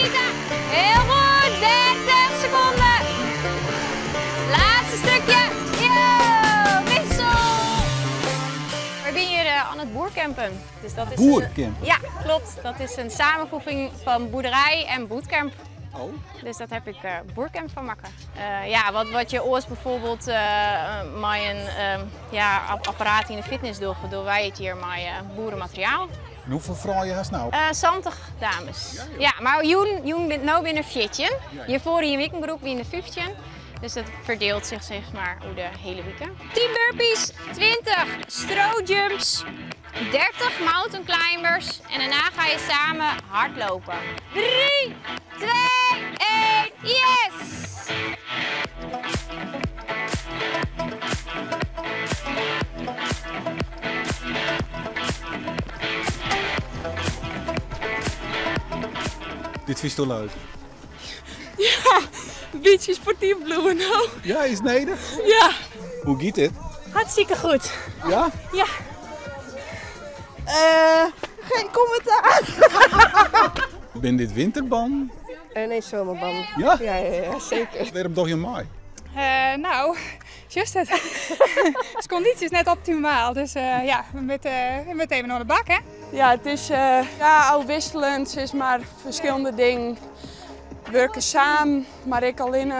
Anita. Heel goed, 30 seconden. Laatste stukje. Yo, wissel. We zijn hier aan het boercampen. Dus dat is Boercamp? Ja, klopt. Dat is een samenvoeging van boerderij en bootcamp. Oh. Dus dat heb ik boercamp van maken. Ja, wat je ooit bijvoorbeeld met een apparaat in de fitness doen wij het hier met boerenmateriaal. En hoeveel vrouwen hast nou? 70 dames. Ja, maar Joen bent nu binnen 14. Hiervoor in je weekendgroep binnen 15. Dus dat verdeelt zich zeg maar over de hele week. 10 burpees, 20 strojumps, 30 mountain climbers en daarna ga je samen hardlopen. 3, 2, 1, yes! Dit vind je toch leuk? Ja, een beetje sportief bloemen nou. Ja, is neder? Ja. Hoe gaat dit? Hartstikke goed. Ja? Ja. Geen commentaar. Ben dit winterban? Nee, zomerban. Ja? Ja, zeker. Waarom toch je mij? Nou, juist het. De conditie is net optimaal, dus ja, we moeten even naar de bak, hè? Ja, het is al wisselend, het is maar verschillende dingen. We werken samen, maar ik alleen.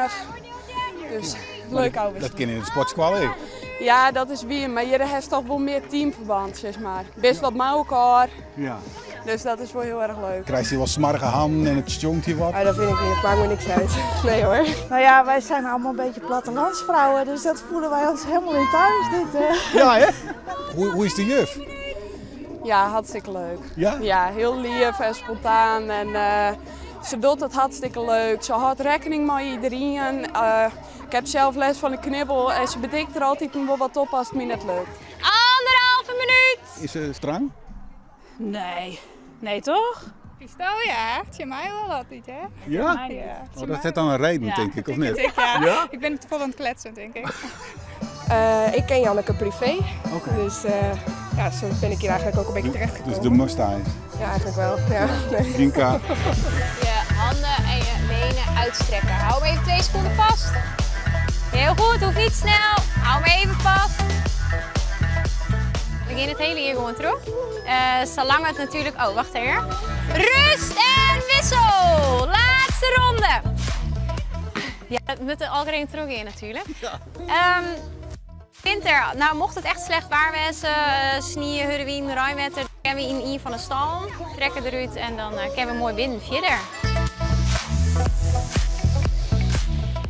Dus leuk al Dat ken je in de sportschool ook. Ja, dat is wie, maar je hebt toch wel meer teamverband, zeg maar. Best wat met elkaar, Ja. dus dat is wel heel erg leuk. Krijg je wel smarrige handen en het sjongt hier wat? Ah, dat vind ik niet, het maakt me niks uit. Nee hoor. Nou ja, wij zijn allemaal een beetje plattelandsvrouwen, dus dat voelen wij ons helemaal in thuis. Ja, hè? Hoe is de juf? Ja, hartstikke leuk. Ja? Ja, heel lief en spontaan en ze doet het hartstikke leuk. Ze houdt rekening met iedereen. Ik heb zelf les van een knibbel en ze bedenkt er altijd wel wat op als het me net lukt. 1,5 minuut. Is ze streng? Nee toch? Pistool ja, je mij wel altijd hè? Ja? Oh, dat heeft dan een reden, denk ik, of niet? Ja. Ik ben vol aan het kletsen, denk ik. Ik ken Janneke privé, Oké. dus ja, zo ben ik hier eigenlijk ook een beetje terechtgekomen. Dus de mustache. Ja, eigenlijk wel. Ja. Nee. Dinka. Je handen en je benen uitstrekken. Hou hem even 2 seconden vast. Heel goed, hoeft niet snel. Hou hem even vast. We gaan het hele hier gewoon terug. Zolang het natuurlijk... Oh, wacht even. Rust en wissel. Laatste ronde. Ja, we moeten algemeen terug in natuurlijk. Ja. Winter, nou mocht het echt slecht waar wezen, sneeuw, hurwien, ruimwetter, dan kunnen we in een van de stal, trekken eruit en dan kunnen we mooi binnen verder.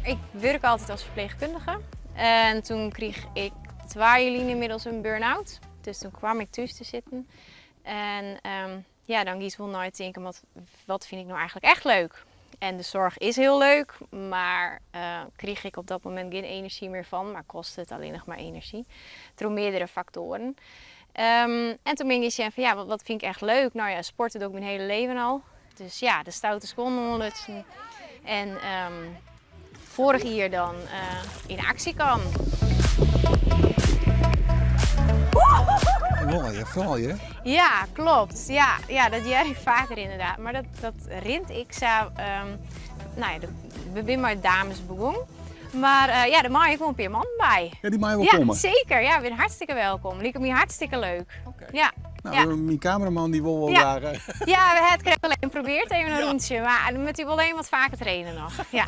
Ik werk altijd als verpleegkundige en toen kreeg ik 2 juli inmiddels een burn-out. Dus toen kwam ik thuis te zitten en ja, dan kies ik wel nooit denken, wat vind ik nou eigenlijk echt leuk? En de zorg is heel leuk, maar kreeg ik op dat moment geen energie meer van, maar kostte het alleen nog maar energie. Door meerdere factoren. En toen ben ik zeggen van ja, wat vind ik echt leuk? Nou ja, sporten doe ik mijn hele leven al. Dus ja, de stoute schoenen onlutsen. En vorig jaar dan in actie kan. Mooi, vooral je. Ja, klopt. Ja, dat jij ik vaker inderdaad. Maar dat rint ik zo. Nou ja, we zijn maar dames begonnen. Maar ja, daar mag ik wel een paar man bij. Ja, die mag je wel Ja, komen. zeker. Ja, ik ben hartstikke welkom. Lijkt me hartstikke leuk. Oké. Ja. Nou, Ja. mijn cameraman die wil wel Ja. daar... Ja, we hebben het alleen geprobeerd even een rondje. Maar dan moet hij wel even wat vaker trainen nog. Ja.